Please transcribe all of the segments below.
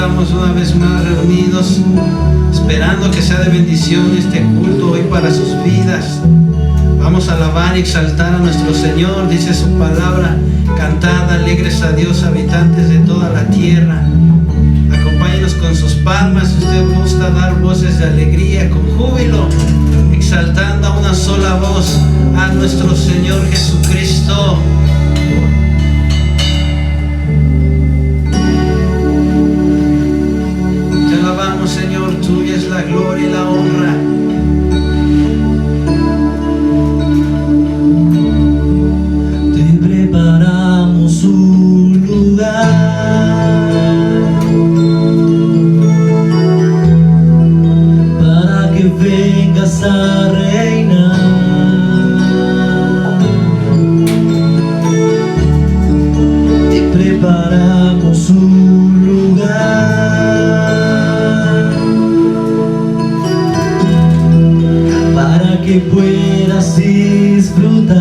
estamos una vez más reunidos, esperando que sea de bendición este culto hoy para sus vidas. Vamos a alabar y exaltar a nuestro Señor, dice su palabra: cantad alegres a Dios, habitantes de toda la tierra. Acompáñenos con sus palmas, si usted gusta dar voces de alegría, con júbilo, exaltando a una sola voz a nuestro Señor Jesucristo. Te alabamos, Señor, tuya es la gloria y la honra. Te preparamos un lugar para que vengas a reinar. Te preparamos un lugar para que puedas disfrutar.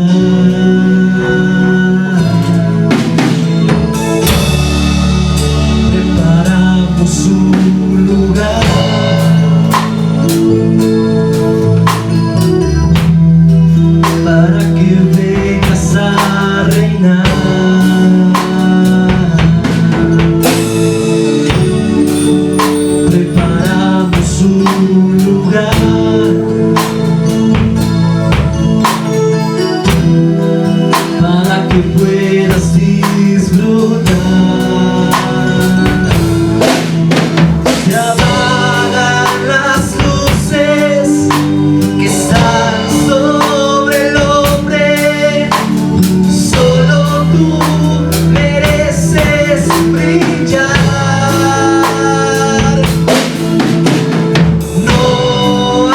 Preparamos un lugar para que vengas a reinar. Preparamos un lugar para que puedas disfrutar. Se apagan las luces que están sobre el hombre. Solo tú mereces brillar. No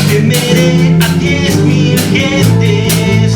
Temeré a 10.000 gentes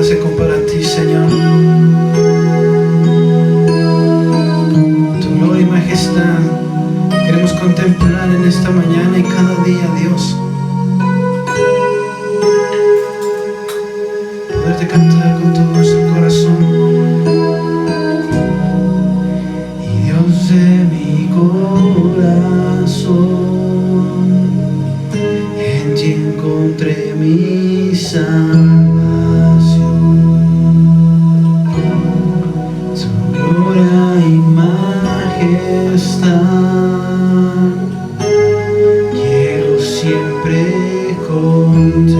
se compara a ti, Señor. Tu gloria y majestad queremos contemplar en esta mañana y cada día, Dios. Poderte cantar con todo nuestro corazón. Y Dios de mi corazón, en ti encontré mi salvación. Tu gloria y majestad quiero siempre contemplar.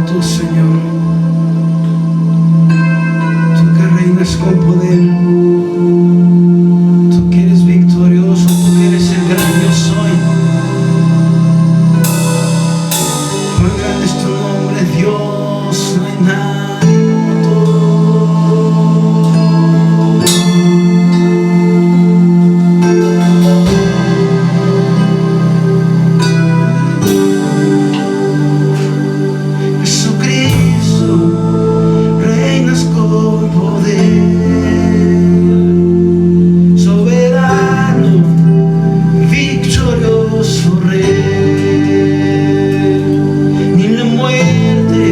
tú, Señor, tú que reinas con poder, tú que eres victorioso, tú que eres el gran yo soy. Cuán grande es tu nombre, Dios, no hay nadie como Jesucristo, reinas con poder, soberano, victorioso Rey. Ni la muerte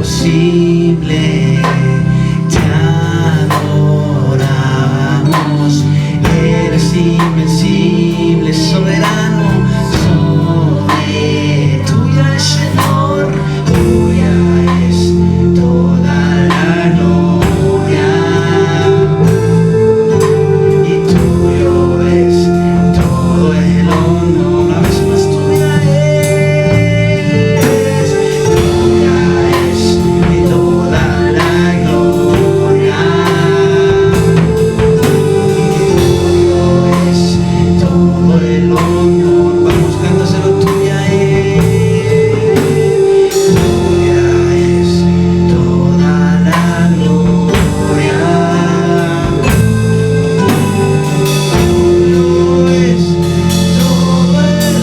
imposible. Te adoramos, eres invencible, soberano, sobre tuya es Señor, tuya es toda la gloria, y tuyo es todo el honor. Una vez más, tuya es y toda la gloria, y tuyo es todo el honor. Vamos, cántaselo, tuya es toda la gloria, tuyo es todo el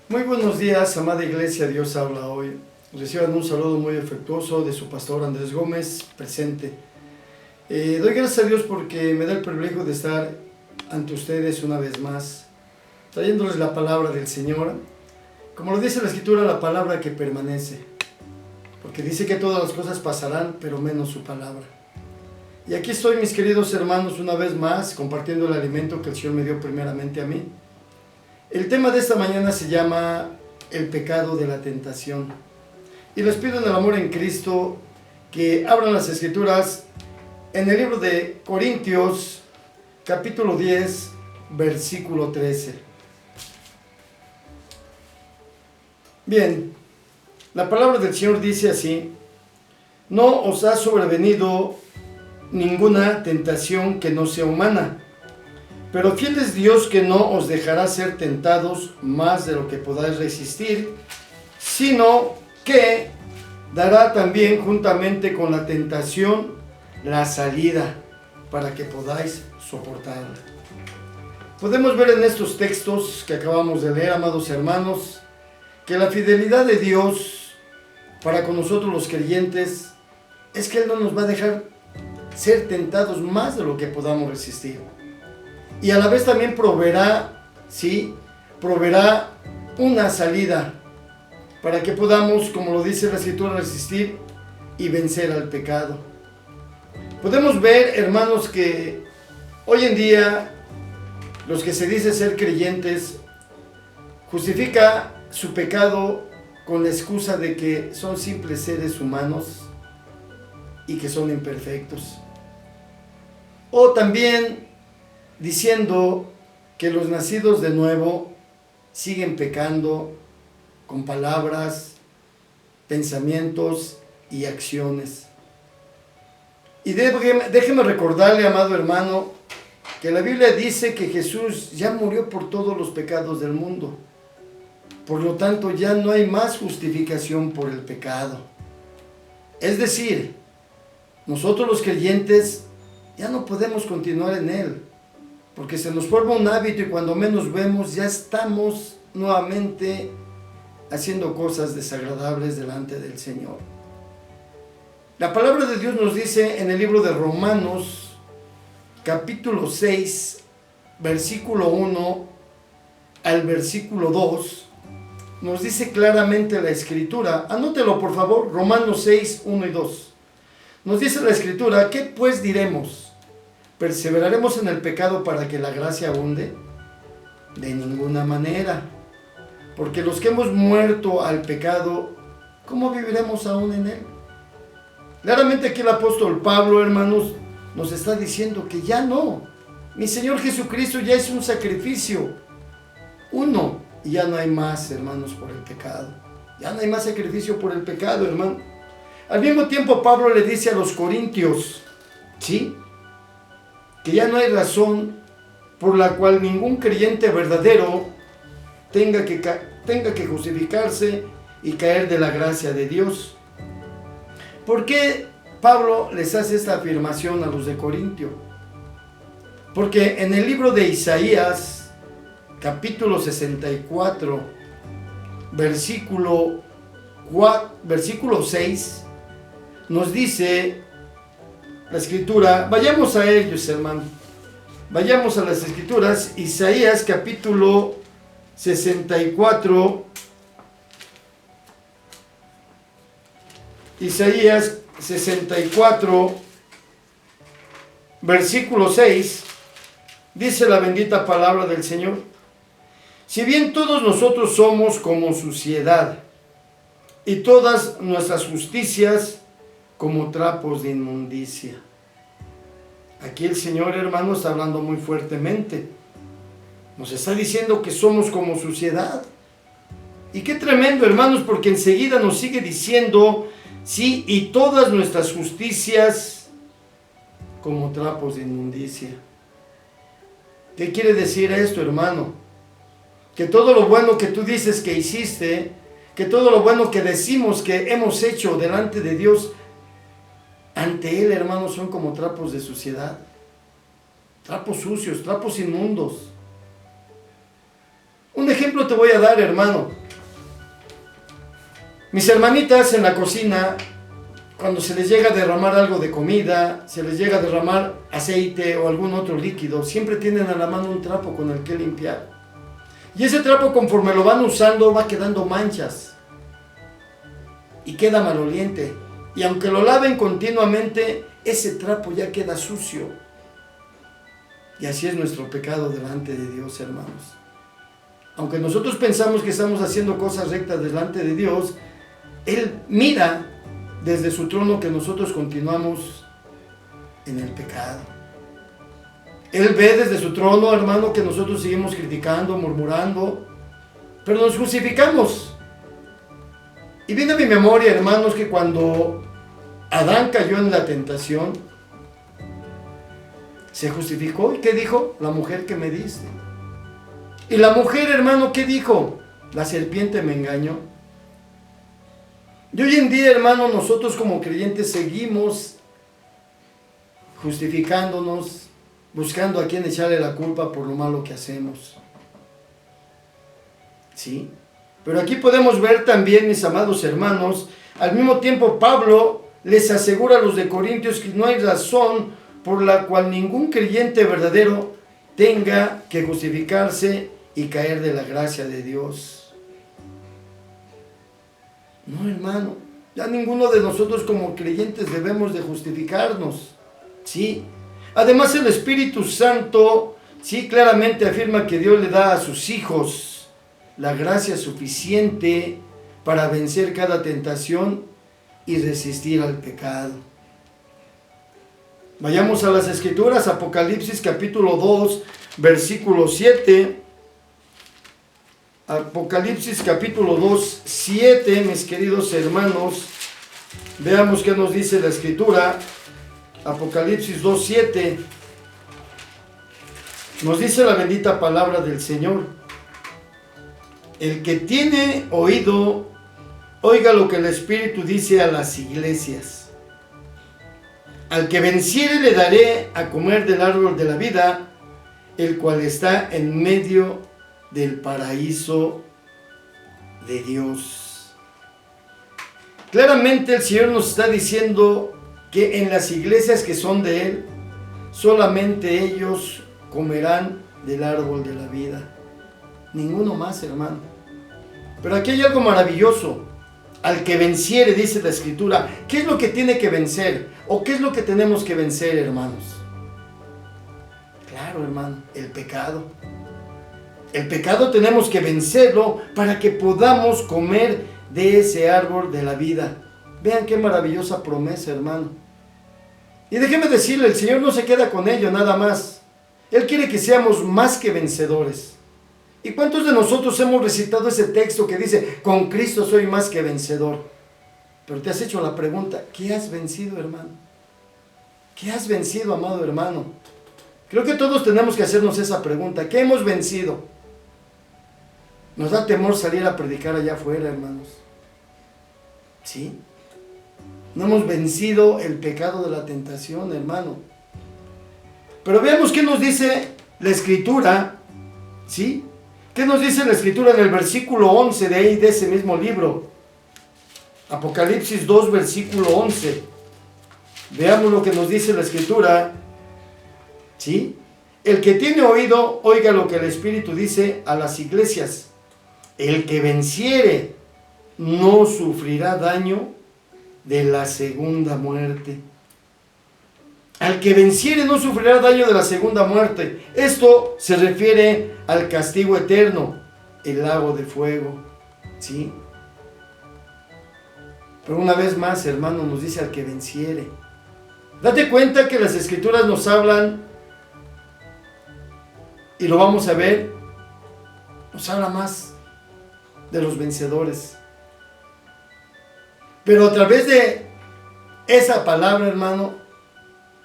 Muy buenos días, amada iglesia, Dios habla hoy. Reciban un saludo muy afectuoso de su pastor Andrés Gómez, presente. Doy gracias a Dios porque me da el privilegio de estar ante ustedes una vez más, trayéndoles la palabra del Señor. Como lo dice la Escritura, la palabra que permanece, porque dice que todas las cosas pasarán, pero menos su palabra. Y aquí estoy, mis queridos hermanos, una vez más, compartiendo el alimento que el Señor me dio primeramente a mí. El tema de esta mañana se llama el pecado de la tentación. Y les pido en el amor en Cristo que abran las Escrituras en el libro de Corintios, capítulo 10, versículo 13. Bien, la palabra del Señor dice así: no os ha sobrevenido ninguna tentación que no sea humana, pero fiel es Dios, que no os dejará ser tentados más de lo que podáis resistir, sino que dará también juntamente con la tentación la salida para que podáis soportarla. Podemos ver en estos textos que acabamos de leer, amados hermanos, que la fidelidad de Dios para con nosotros los creyentes es que Él no nos va a dejar ser tentados más de lo que podamos resistir. Y a la vez también proveerá, ¿sí? Proveerá una salida para que podamos, como lo dice la Escritura, resistir y vencer al pecado. Podemos ver, hermanos, que hoy en día los que se dicen ser creyentes justifica su pecado con la excusa de que son simples seres humanos y que son imperfectos. O también diciendo que los nacidos de nuevo siguen pecando con palabras, pensamientos y acciones. Y déjeme recordarle, amado hermano, que la Biblia dice que Jesús ya murió por todos los pecados del mundo. Por lo tanto, ya no hay más justificación por el pecado. Es decir, nosotros los creyentes ya no podemos continuar en él, porque se nos forma un hábito y cuando menos vemos ya estamos nuevamente haciendo cosas desagradables delante del Señor. La palabra de Dios nos dice en el libro de Romanos, capítulo 6, versículo 1 al versículo 2, nos dice claramente la Escritura. Anótelo por favor, Romanos 6, 1 y 2. Nos dice la Escritura: ¿qué pues diremos? ¿Perseveraremos en el pecado para que la gracia abunde? De ninguna manera. Porque los que hemos muerto al pecado, ¿cómo viviremos aún en él? Claramente aquí el apóstol Pablo, hermanos, nos está diciendo que ya no. Mi Señor Jesucristo ya es un sacrificio. Uno, y ya no hay más, hermanos, por el pecado. Ya no hay más sacrificio por el pecado, hermano. Al mismo tiempo, Pablo le dice a los corintios, ¿sí?, que ya no hay razón por la cual ningún creyente verdadero tenga que justificarse y caer de la gracia de Dios. ¿Por qué Pablo les hace esta afirmación a los de Corintio? Porque en el libro de Isaías, capítulo 64, versículo 6, nos dice la escritura, vayamos a ellos, hermano, vayamos a las escrituras. Isaías capítulo 64, Isaías 64, versículo 6, dice la bendita palabra del Señor: si bien todos nosotros somos como suciedad, y todas nuestras justicias como trapos de inmundicia. Aquí el Señor, hermano, está hablando muy fuertemente. Nos está diciendo que somos como suciedad. Y qué tremendo, hermanos, porque enseguida nos sigue diciendo, sí, y todas nuestras justicias como trapos de inmundicia. ¿Qué quiere decir esto, hermano? Que todo lo bueno que tú dices que hiciste, que todo lo bueno que decimos que hemos hecho delante de Dios, ante Él, hermanos, son como trapos de suciedad, trapos sucios, trapos inmundos. Un ejemplo te voy a dar, hermano. Mis hermanitas en la cocina, cuando se les llega a derramar algo de comida, se les llega a derramar aceite o algún otro líquido, siempre tienen a la mano un trapo con el que limpiar. Y ese trapo, conforme lo van usando, va quedando manchas y queda maloliente. Y aunque lo laven continuamente, ese trapo ya queda sucio. Y así es nuestro pecado delante de Dios, hermanos. Aunque nosotros pensamos que estamos haciendo cosas rectas delante de Dios, Él mira desde su trono que nosotros continuamos en el pecado. Él ve desde su trono, hermano, que nosotros seguimos criticando, murmurando, pero nos justificamos. Y viene a mi memoria, hermanos, que cuando Adán cayó en la tentación, se justificó. ¿Y qué dijo? La mujer que me diste. Y la mujer, hermano, ¿qué dijo? La serpiente me engañó. Y hoy en día, hermano, nosotros como creyentes seguimos justificándonos, buscando a quien echarle la culpa por lo malo que hacemos. ¿Sí? Pero aquí podemos ver también, mis amados hermanos, al mismo tiempo Pablo les asegura a los de Corintios que no hay razón por la cual ningún creyente verdadero tenga que justificarse y caer de la gracia de Dios. No, hermano, ya ninguno de nosotros como creyentes debemos de justificarnos, ¿sí? Además, el Espíritu Santo, sí, claramente afirma que Dios le da a sus hijos la gracia suficiente para vencer cada tentación y resistir al pecado. Vayamos a las Escrituras, Apocalipsis capítulo 2, versículo 7. Apocalipsis capítulo 2, 7, mis queridos hermanos. Veamos qué nos dice la Escritura. Apocalipsis 2, 7. Nos dice la bendita palabra del Señor: el que tiene oído, oiga lo que el Espíritu dice a las iglesias. Al que venciere le daré a comer del árbol de la vida, el cual está en medio del paraíso de Dios. Claramente el Señor nos está diciendo que en las iglesias que son de Él, solamente ellos comerán del árbol de la vida. Ninguno más, hermano. Pero aquí hay algo maravilloso. Al que venciere, dice la Escritura. ¿Qué es lo que tiene que vencer? ¿O qué es lo que tenemos que vencer, hermanos? Claro, hermano, el pecado. El pecado tenemos que vencerlo para que podamos comer de ese árbol de la vida. Vean qué maravillosa promesa, hermano. Y déjeme decirle, el Señor no se queda con ello nada más. Él quiere que seamos más que vencedores. ¿Y cuántos de nosotros hemos recitado ese texto que dice, con Cristo soy más que vencedor? Pero te has hecho la pregunta, ¿qué has vencido, hermano? ¿Qué has vencido, amado hermano? Creo que todos tenemos que hacernos esa pregunta. ¿Qué hemos vencido? Nos da temor salir a predicar allá afuera, hermanos. ¿Sí? No hemos vencido el pecado de la tentación, hermano. Pero veamos qué nos dice la Escritura, ¿sí? ¿Qué nos dice la Escritura en el versículo 11 de ahí, de ese mismo libro? Apocalipsis 2, versículo 11. Veamos lo que nos dice la Escritura, ¿sí? El que tiene oído, oiga lo que el Espíritu dice a las iglesias. El que venciere no sufrirá daño de la segunda muerte. Al que venciere no sufrirá daño de la segunda muerte. Esto se refiere al castigo eterno, el lago de fuego, ¿sí? Pero una vez más, hermano, nos dice al que venciere. Date cuenta que las Escrituras nos hablan, y lo vamos a ver, nos habla más de los vencedores. Pero a través de esa palabra, hermano,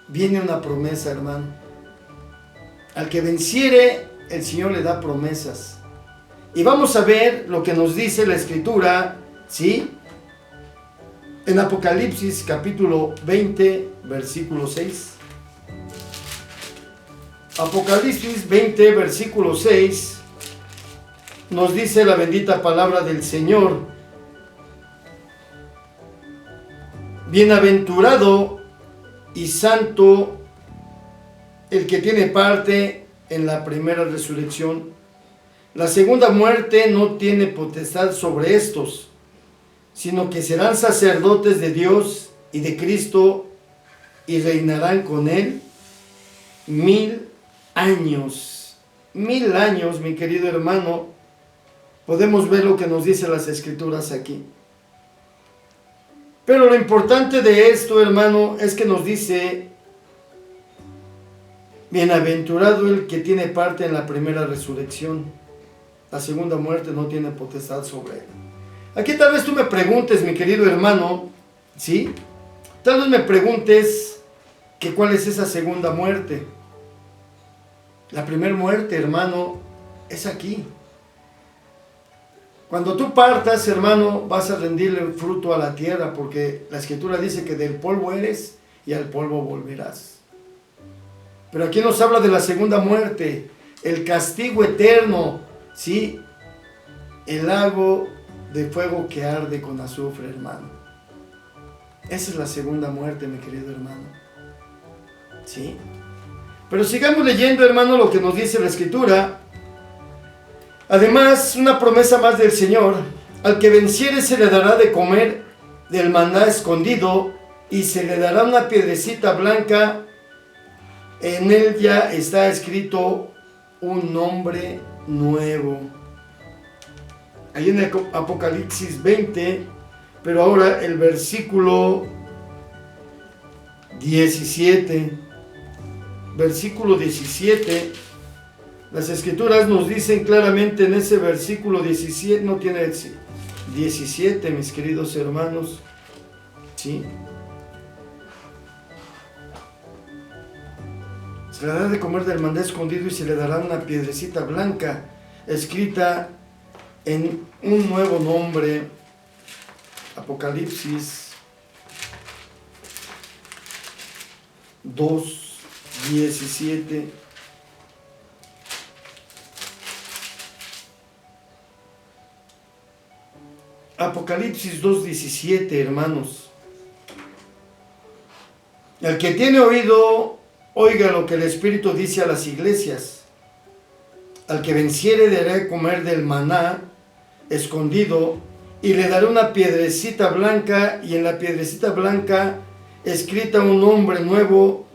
viene una promesa, hermano. Al que venciere, el Señor le da promesas. Y vamos a ver lo que nos dice la Escritura, ¿sí? En Apocalipsis capítulo 20, versículo 6. Apocalipsis 20, versículo 6, nos dice la bendita palabra del Señor. Bienaventurado y santo el que tiene parte en la primera resurrección. La segunda muerte no tiene potestad sobre estos, sino que serán sacerdotes de Dios y de Cristo y reinarán con él 1000 años. 1000 años, mi querido hermano. Podemos ver lo que nos dicen las Escrituras aquí. Pero lo importante de esto, hermano, es que nos dice, bienaventurado el que tiene parte en la primera resurrección. La segunda muerte no tiene potestad sobre él. Aquí tal vez tú me preguntes, mi querido hermano, ¿sí? Tal vez me preguntes que cuál es esa segunda muerte. La primera muerte, hermano, es aquí. Cuando tú partas, hermano, vas a rendirle fruto a la tierra, porque la Escritura dice que del polvo eres y al polvo volverás. Pero aquí nos habla de la segunda muerte, el castigo eterno, ¿sí? El lago de fuego que arde con azufre, hermano. Esa es la segunda muerte, mi querido hermano. ¿Sí? Pero sigamos leyendo, hermano, lo que nos dice la Escritura. Además, una promesa más del Señor: al que venciere se le dará de comer del maná escondido, y se le dará una piedrecita blanca. En él ya está escrito un nombre nuevo. Ahí en el Apocalipsis 20, pero ahora el versículo 17. Versículo 17. Las Escrituras nos dicen claramente en ese versículo 17, no tiene 17, mis queridos hermanos, ¿sí? Se le dará de comer del maná escondido y se le dará una piedrecita blanca escrita en un nuevo nombre. Apocalipsis 2:17. Apocalipsis 2:17, hermanos. El que tiene oído, oiga lo que el Espíritu dice a las iglesias. Al que venciere daré comer del maná escondido, y le daré una piedrecita blanca, y en la piedrecita blanca escrita un nombre nuevo,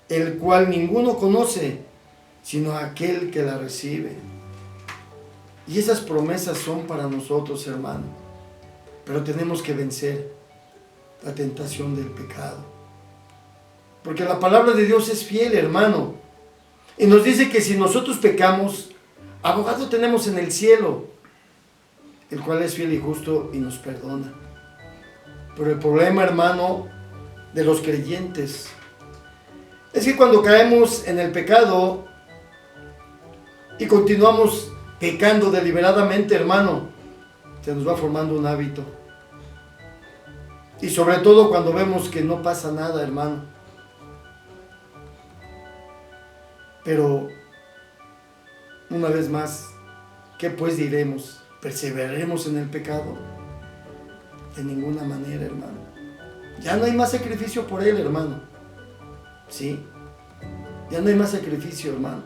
el cual ninguno conoce, sino aquel que la recibe. Y esas promesas son para nosotros, hermano. Pero tenemos que vencer la tentación del pecado. Porque la palabra de Dios es fiel, hermano. Y nos dice que si nosotros pecamos, Abogado tenemos en el cielo, el cual es fiel y justo y nos perdona. Pero el problema, hermano, de los creyentes es que cuando caemos en el pecado y continuamos pecando deliberadamente, hermano, se nos va formando un hábito. Y sobre todo cuando vemos que no pasa nada, hermano. Pero, una vez más, ¿qué pues diremos? ¿Perseveraremos en el pecado? De ninguna manera, hermano. Ya no hay más sacrificio por él, hermano. ¿Sí? Ya no hay más sacrificio, hermano.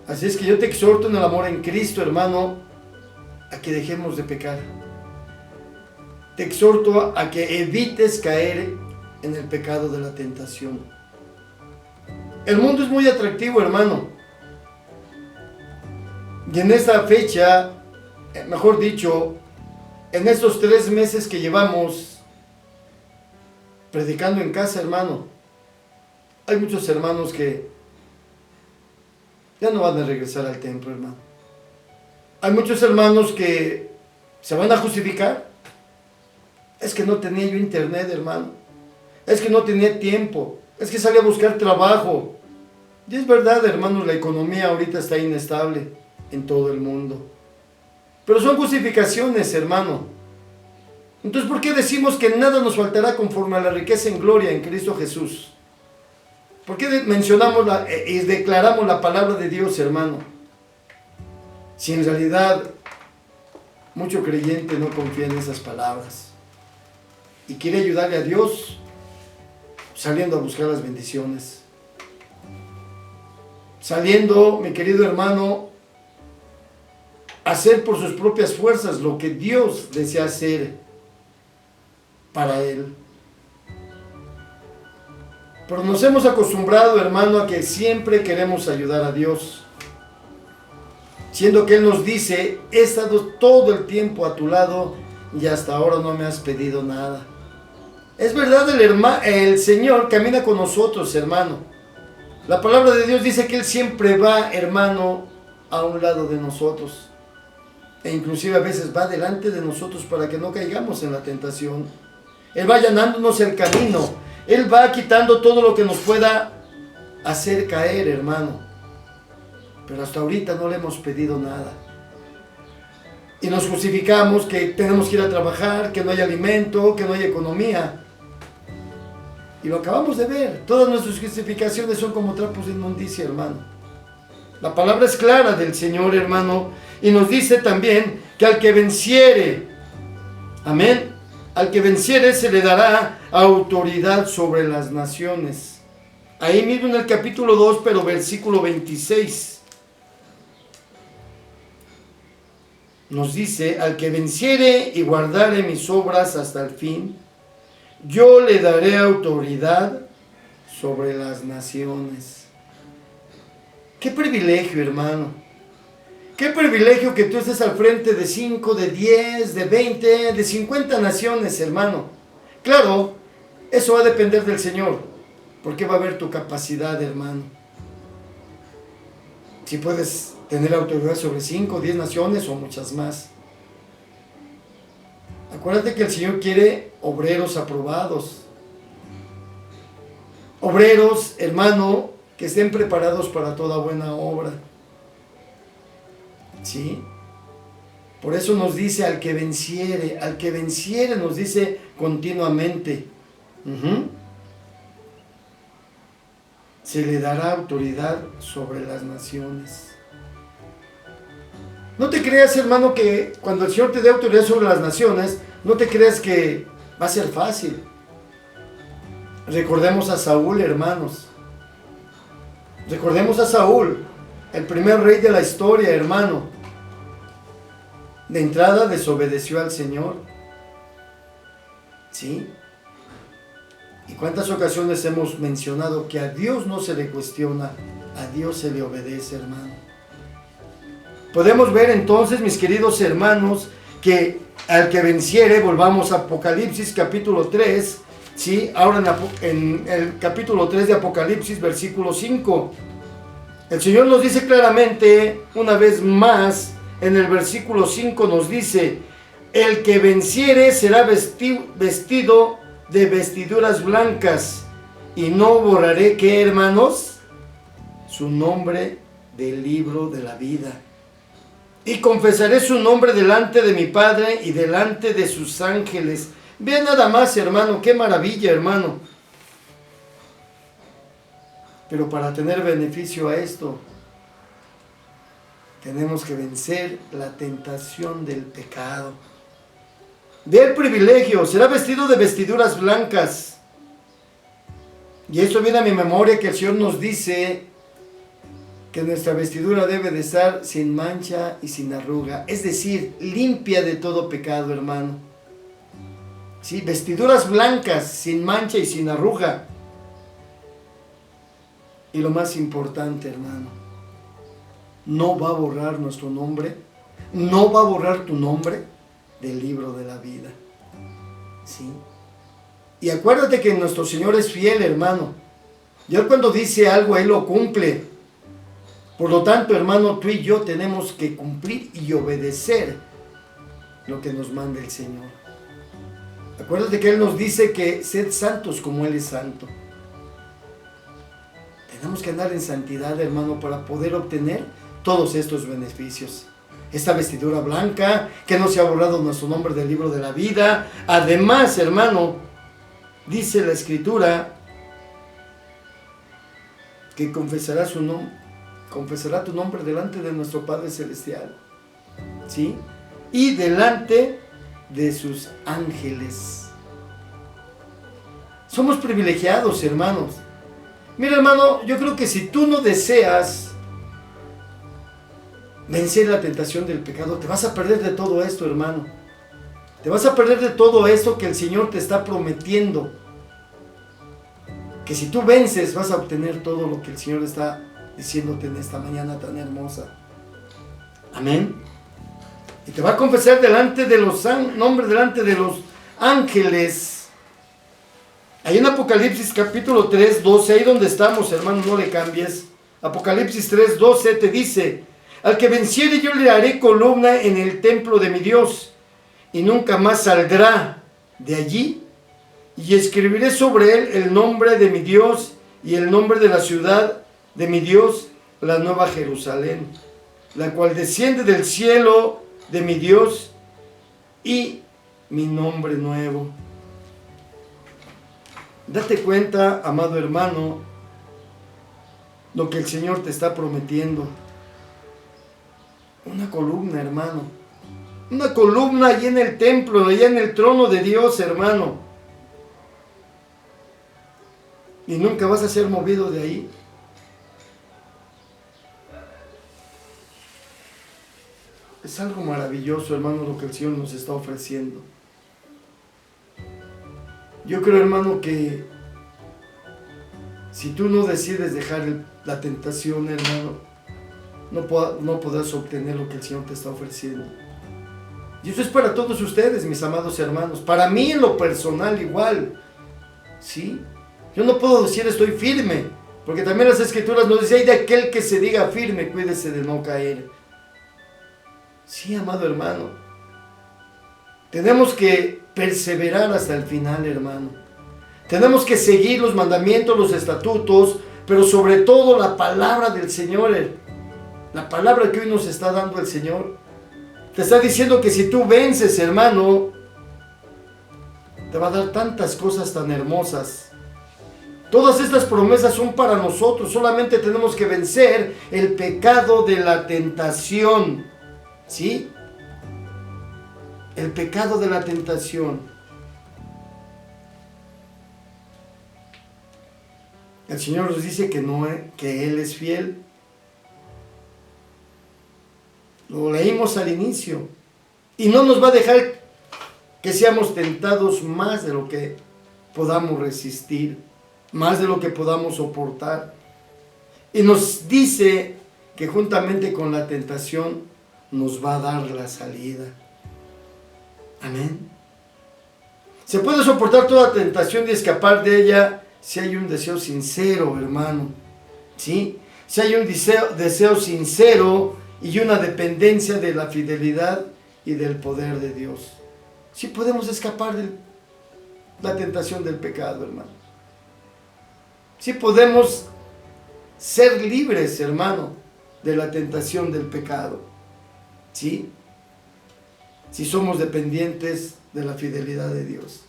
Así es que yo te exhorto en el amor en Cristo, hermano, a que dejemos de pecar. Te exhorto a que evites caer en el pecado de la tentación. El mundo es muy atractivo, hermano. Y en esta fecha, mejor dicho, en estos 3 meses que llevamos predicando en casa, hermano, hay muchos hermanos que ya no van a regresar al templo, hermano. Hay muchos hermanos que se van a justificar. Es que no tenía yo internet, hermano. Es que no tenía tiempo. Es que salí a buscar trabajo. Y es verdad, hermanos, la economía ahorita está inestable en todo el mundo. Pero son justificaciones, hermano. Entonces, ¿por qué decimos que nada nos faltará conforme a la riqueza en gloria en Cristo Jesús? ¿Por qué mencionamos y declaramos la palabra de Dios, hermano? Si en realidad mucho creyente no confía en esas palabras y quiere ayudarle a Dios saliendo a buscar las bendiciones. Saliendo, mi querido hermano, a hacer por sus propias fuerzas lo que Dios desea hacer para él. Pero nos hemos acostumbrado, hermano, a que siempre queremos ayudar a Dios, siendo que Él nos dice: he estado todo el tiempo a tu lado y hasta ahora no me has pedido nada. Es verdad, el Señor camina con nosotros, hermano. La palabra de Dios dice que Él siempre va, hermano, a un lado de nosotros. E inclusive a veces va delante de nosotros para que no caigamos en la tentación. Él va allanándonos el camino. Él va quitando todo lo que nos pueda hacer caer, hermano. Pero hasta ahorita no le hemos pedido nada. Y nos justificamos que tenemos que ir a trabajar, que no hay alimento, que no hay economía. Y lo acabamos de ver. Todas nuestras justificaciones son como trapos de inmundicia, hermano. La palabra es clara del Señor, hermano. Y nos dice también que al que venciere, amén, al que venciere se le dará autoridad sobre las naciones. Ahí mismo en el capítulo 2, pero versículo 26. Nos dice: al que venciere y guardare mis obras hasta el fin, yo le daré autoridad sobre las naciones. Qué privilegio, hermano. Qué privilegio que tú estés al frente de 5, de 10, de 20, de 50 naciones, hermano. Claro, eso va a depender del Señor, porque va a ver tu capacidad, hermano. Si puedes tener autoridad sobre 5, 10 naciones o muchas más. Acuérdate que el Señor quiere obreros aprobados. Obreros, hermano, que estén preparados para toda buena obra. ¿Sí? Por eso nos dice al que venciere nos dice continuamente. Se le dará autoridad sobre las naciones. No te creas, hermano, que cuando el Señor te dé autoridad sobre las naciones, no te creas que va a ser fácil. Recordemos a Saúl, hermanos. Recordemos a Saúl, el primer rey de la historia, hermano. De entrada desobedeció al Señor. ¿Sí? ¿Y cuántas ocasiones hemos mencionado que a Dios no se le cuestiona, a Dios se le obedece, hermano? Podemos ver entonces, mis queridos hermanos, que al que venciere, volvamos a Apocalipsis capítulo 3, ¿sí? Ahora en el capítulo 3 de Apocalipsis, versículo 5. El Señor nos dice claramente, una vez más, en el versículo 5 nos dice: el que venciere será vestido de vestiduras blancas, y no borraré, ¿qué, hermanos? Su nombre del libro de la vida. Y confesaré su nombre delante de mi Padre y delante de sus ángeles. Vean nada más, hermano, qué maravilla, hermano. Pero para tener beneficio a esto, tenemos que vencer la tentación del pecado. Del privilegio, será vestido de vestiduras blancas. Y esto viene a mi memoria que el Señor nos dice que nuestra vestidura debe de estar sin mancha y sin arruga, es decir, limpia de todo pecado, hermano. Sí, vestiduras blancas, sin mancha y sin arruga. Y lo más importante, hermano, no va a borrar nuestro nombre, no va a borrar tu nombre del libro de la vida. ¿Sí? Y acuérdate que nuestro Señor es fiel, hermano. Y Él cuando dice algo, Él lo cumple. Por lo tanto, hermano, tú y yo tenemos que cumplir y obedecer lo que nos manda el Señor. Acuérdate que Él nos dice que sed santos como Él es santo. Tenemos que andar en santidad, hermano, para poder obtener todos estos beneficios. Esta vestidura blanca, que no se ha borrado nuestro nombre del libro de la vida. Además, hermano, dice la Escritura que confesará su nombre. Confesará tu nombre delante de nuestro Padre Celestial, ¿sí? Y delante de sus ángeles. Somos privilegiados, hermanos. Mira, hermano, yo creo que si tú no deseas vencer la tentación del pecado, te vas a perder de todo esto, hermano. Te vas a perder de todo esto que el Señor te está prometiendo. Que si tú vences, vas a obtener todo lo que el Señor está diciéndote en esta mañana tan hermosa. Amén. Y te va a confesar delante de los delante de los ángeles. Ahí en Apocalipsis capítulo 3, 12, ahí donde estamos, hermano, no le cambies. Apocalipsis 3, 12 te dice: al que venciere yo le haré columna en el templo de mi Dios, y nunca más saldrá de allí, y escribiré sobre él el nombre de mi Dios y el nombre de la ciudad de mi Dios, la nueva Jerusalén, la cual desciende del cielo de mi Dios, y mi nombre nuevo. Date cuenta, amado hermano, lo que el Señor te está prometiendo. Una columna, hermano. Una columna allí en el templo, allá en el trono de Dios, hermano. Y nunca vas a ser movido de ahí. Es algo maravilloso, hermano, lo que el Señor nos está ofreciendo. Yo creo, hermano, que si tú no decides dejar la tentación, hermano, no podrás obtener lo que el Señor te está ofreciendo. Y eso es para todos ustedes, mis amados hermanos. Para mí, en lo personal, igual. ¿Sí? Yo no puedo decir estoy firme, porque también las Escrituras nos dicen: ay de aquel que se diga firme, cuídese de no caer. Sí, amado hermano, tenemos que perseverar hasta el final, hermano. Tenemos que seguir los mandamientos, los estatutos, pero sobre todo la palabra del Señor, la palabra que hoy nos está dando el Señor. Te está diciendo que si tú vences, hermano, te va a dar tantas cosas tan hermosas. Todas estas promesas son para nosotros. Solamente tenemos que vencer el pecado de la tentación. ¿Sí? El pecado de la tentación. El Señor nos dice que Él es fiel. Lo leímos al inicio. Y no nos va a dejar que seamos tentados más de lo que podamos resistir, más de lo que podamos soportar. Y nos dice que juntamente con la tentación nos va a dar la salida. Amén. Se puede soportar toda tentación y escapar de ella si hay un deseo sincero, hermano. ¿Sí? si hay un deseo sincero y una dependencia de la fidelidad y del poder de Dios. Si podemos escapar de la tentación del pecado, hermano. Si podemos ser libres, hermano, de la tentación del pecado. ¿Sí? Si somos dependientes de la fidelidad de Dios.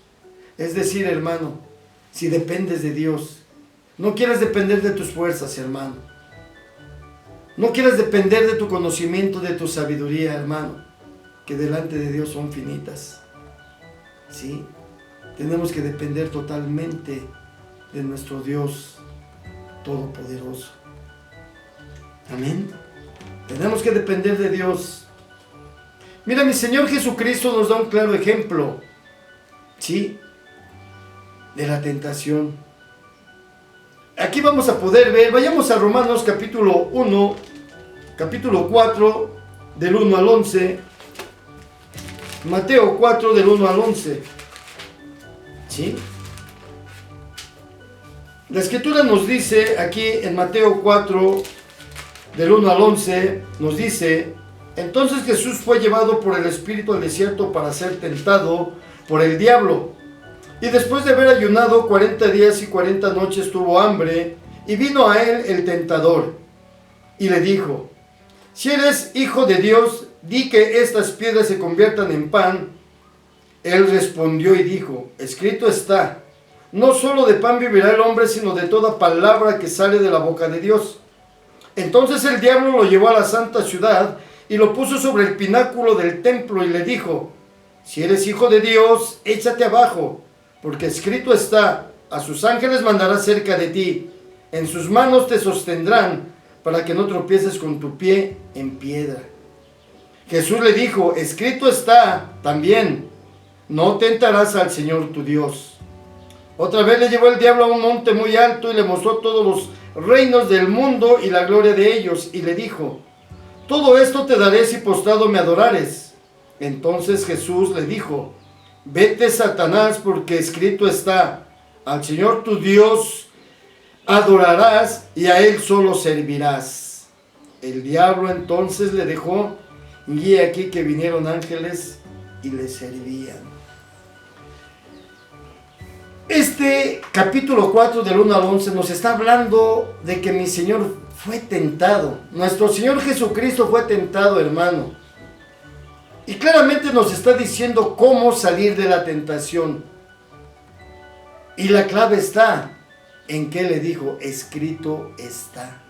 Es decir, hermano, si dependes de Dios, no quieras depender de tus fuerzas, hermano. No quieras depender de tu conocimiento, de tu sabiduría, hermano, que delante de Dios son finitas. ¿Sí? Tenemos que depender totalmente de nuestro Dios Todopoderoso. Amén. Tenemos que depender de Dios. Mira, mi Señor Jesucristo nos da un claro ejemplo, ¿sí?, de la tentación. Aquí vamos a poder ver, vayamos a Romanos capítulo 1, capítulo 4, del 1 al 11. Mateo 4, del 1 al 11. ¿Sí? La Escritura nos dice aquí en Mateo 4, del 1 al 11, nos dice: entonces Jesús fue llevado por el Espíritu al desierto para ser tentado por el diablo. Y después de haber ayunado 40 días y 40 noches tuvo hambre, y vino a él el tentador, y le dijo: si eres hijo de Dios, di que estas piedras se conviertan en pan. Él respondió y dijo: escrito está, no solo de pan vivirá el hombre, sino de toda palabra que sale de la boca de Dios. Entonces el diablo lo llevó a la santa ciudad, y lo puso sobre el pináculo del templo, y le dijo: si eres hijo de Dios, échate abajo, porque escrito está, a sus ángeles mandará cerca de ti, en sus manos te sostendrán, para que no tropieces con tu pie en piedra. Jesús le dijo: escrito está también, no tentarás al Señor tu Dios. Otra vez le llevó el diablo a un monte muy alto, y le mostró todos los reinos del mundo y la gloria de ellos, y le dijo: todo esto te daré si postrado me adorares. Entonces Jesús le dijo: vete, Satanás, porque escrito está, al Señor tu Dios adorarás y a Él solo servirás. El diablo entonces le dejó, y he aquí que vinieron ángeles y le servían. Este capítulo 4 del 1 al 11 nos está hablando de que mi Señor fue tentado. Nuestro Señor Jesucristo fue tentado, hermano. Y claramente nos está diciendo cómo salir de la tentación. Y la clave está en que le dijo: escrito está.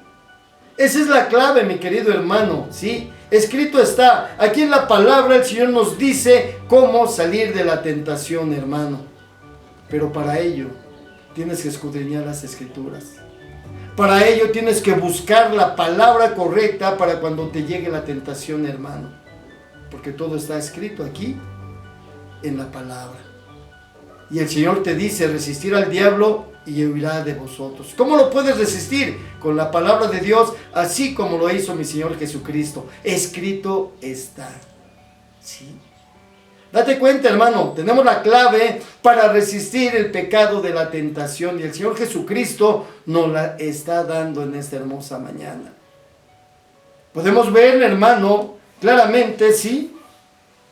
Esa es la clave, mi querido hermano, ¿sí? Escrito está. Aquí en la palabra el Señor nos dice cómo salir de la tentación, hermano. Pero para ello tienes que escudriñar las Escrituras. Para ello tienes que buscar la palabra correcta para cuando te llegue la tentación, hermano. Porque todo está escrito aquí en la palabra. Y el Señor te dice: resistir al diablo y huirá de vosotros. ¿Cómo lo puedes resistir? Con la palabra de Dios, así como lo hizo mi Señor Jesucristo. Escrito está. ¿Sí? Date cuenta, hermano, tenemos la clave para resistir el pecado de la tentación, y el Señor Jesucristo nos la está dando en esta hermosa mañana. Podemos ver, hermano, claramente, ¿sí?,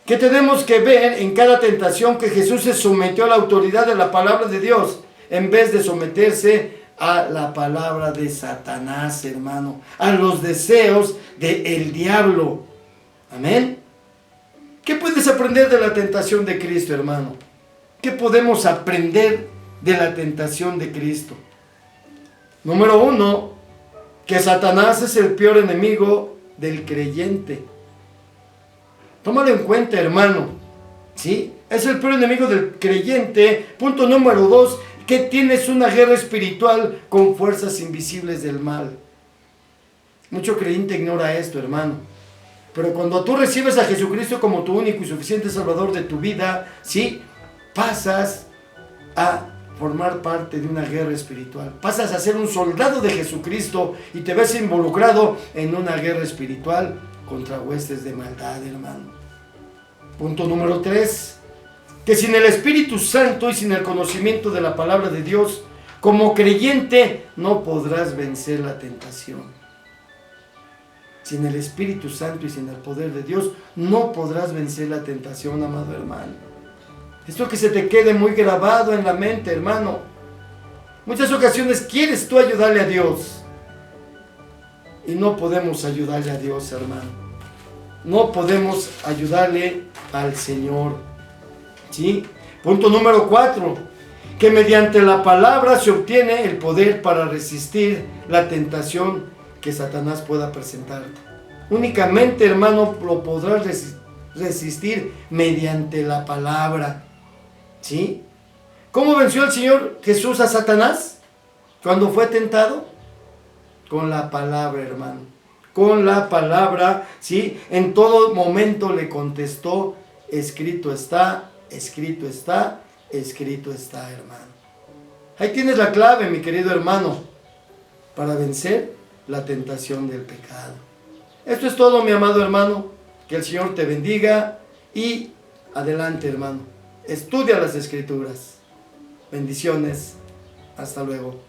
que tenemos que ver en cada tentación que Jesús se sometió a la autoridad de la palabra de Dios, en vez de someterse a la palabra de Satanás, hermano, a los deseos del diablo. Amén. ¿Qué puedes aprender de la tentación de Cristo, hermano? ¿Qué podemos aprender de la tentación de Cristo? Número 1, que Satanás es el peor enemigo del creyente. Tómalo en cuenta, hermano, ¿sí? Es el peor enemigo del creyente. Punto número 2, que tienes una guerra espiritual con fuerzas invisibles del mal. Mucho creyente ignora esto, hermano. Pero cuando tú recibes a Jesucristo como tu único y suficiente Salvador de tu vida, ¿sí?, pasas a formar parte de una guerra espiritual. Pasas a ser un soldado de Jesucristo y te ves involucrado en una guerra espiritual contra huestes de maldad, hermano. Punto número 3, que sin el Espíritu Santo y sin el conocimiento de la palabra de Dios, como creyente no podrás vencer la tentación. sin el Espíritu Santo y sin el poder de Dios, no podrás vencer la tentación, amado hermano. Esto que se te quede muy grabado en la mente, hermano. Muchas ocasiones quieres tú ayudarle a Dios y no podemos ayudarle a Dios, hermano. No podemos ayudarle al Señor. ¿Sí? Punto número 4. Que mediante la palabra se obtiene el poder para resistir la tentación que Satanás pueda presentarte. Únicamente, hermano, lo podrás resistir mediante la palabra. ¿Sí? ¿Cómo venció el Señor Jesús a Satanás cuando fue tentado? Con la palabra, hermano. Con la palabra, ¿sí? En todo momento le contestó, escrito está, escrito está, escrito está, hermano. Ahí tienes la clave, mi querido hermano, para vencer la tentación del pecado. Esto es todo, mi amado hermano. Que el Señor te bendiga y adelante, hermano. Estudia las Escrituras. Bendiciones. Hasta luego.